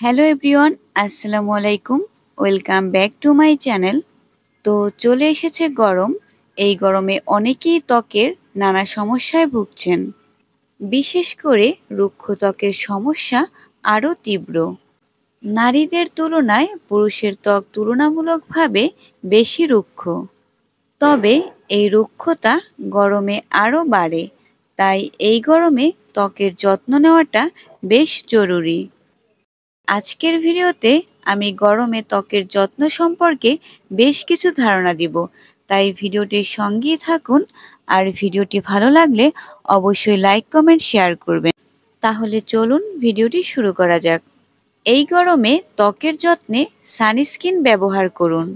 Hello everyone, আসসালামু আলাইকুম। Welcome back to my channel. তো চলে এসেছে গরম। এই গরমে অনেকেই ত্বকের নানা সমস্যায় ভুগছেন। বিশেষ করে রুক্ষ ত্বকের সমস্যা আরও তীব্র। নারীদের তুলনায় পুরুষের ত্বক তুলনামূলকভাবে বেশি রুক্ষ। তবে এই রুক্ষতা গরমে আরও বাড়ে। তাই এই গরমে ত্বকের যত্ন নেওয়াটা বেশ জরুরি। আজকের ভিডিওতে আমি গরমে ত্বকের যত্ন সম্পর্কে বেশ কিছু ধারণা দিব, তাই ভিডিওটির সঙ্গেই থাকুন। আর ভিডিওটি ভালো লাগলে অবশ্যই লাইক কমেন্ট শেয়ার করবেন। তাহলে চলুন ভিডিওটি শুরু করা যাক। এই গরমে ত্বকের যত্নে সানস্ক্রিন ব্যবহার করুন।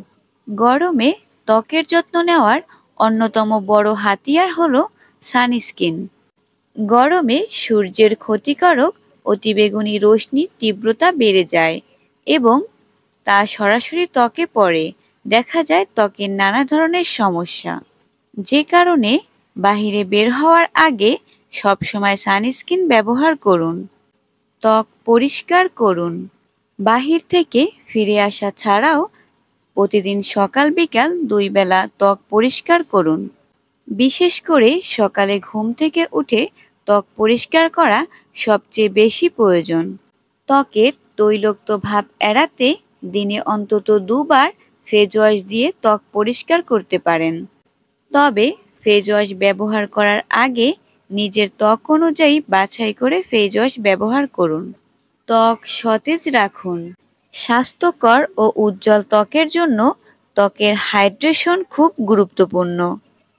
গরমে ত্বকের যত্ন নেওয়ার অন্যতম বড় হাতিয়ার হলো সানস্ক্রিন। গরমে সূর্যের ক্ষতিকারক অতিবেগুনি রশ্মির তীব্রতা বেড়ে যায় এবং তা সরাসরি ত্বকে পড়ে। দেখা যায় ত্বকের নানা ধরনের সমস্যা। যে কারণে বাহিরে বের হওয়ার আগে সবসময় সানস্ক্রিন ব্যবহার করুন। ত্বক পরিষ্কার করুন। বাহির থেকে ফিরে আসা ছাড়াও প্রতিদিন সকাল বিকাল 2 বেলা ত্বক পরিষ্কার করুন। বিশেষ করে সকালে ঘুম থেকে উঠে ত্বক পরিষ্কার করা সবচেয়ে বেশি প্রয়োজন। ত্বকের তৈলাক্ত ভাব এড়াতে দিনে অন্তত 2 বার ফেস ওয়াশ দিয়ে ত্বক পরিষ্কার করতে পারেন। তবে ফেস ওয়াশ ব্যবহার করার আগে নিজের ত্বক অনুযায়ী বাছাই করে ফেস ওয়াশ ব্যবহার করুন। ত্বক সতেজ রাখুন। স্বাস্থ্যকর ও উজ্জ্বল ত্বকের জন্য ত্বকের হাইড্রেশন খুব গুরুত্বপূর্ণ।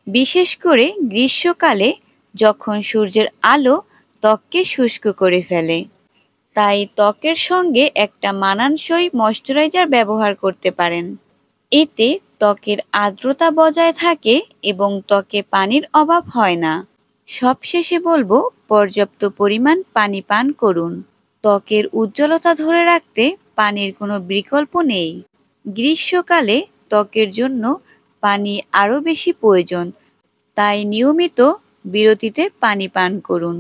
বিশেষ করে গ্রীষ্মকালে যখন সূর্যের আলো ত্বককে শুষ্ক করে ফেলে। তাই ত্বকের সঙ্গে একটা মানানসই ময়শ্চারাইজার ব্যবহার করতে পারেন। এতে ত্বকের আর্দ্রতা বজায় থাকে এবং ত্বকে পানির অভাব হয় না। সবশেষে বলবো, পর্যাপ্ত পরিমাণ পানি পান করুন। ত্বকের উজ্জ্বলতা ধরে রাখতে পানির কোনো বিকল্প নেই। গ্রীষ্মকালে ত্বকের জন্য পানি আরও বেশি প্রয়োজন, তাই নিয়মিত বিরতিতে পানি পান করুন।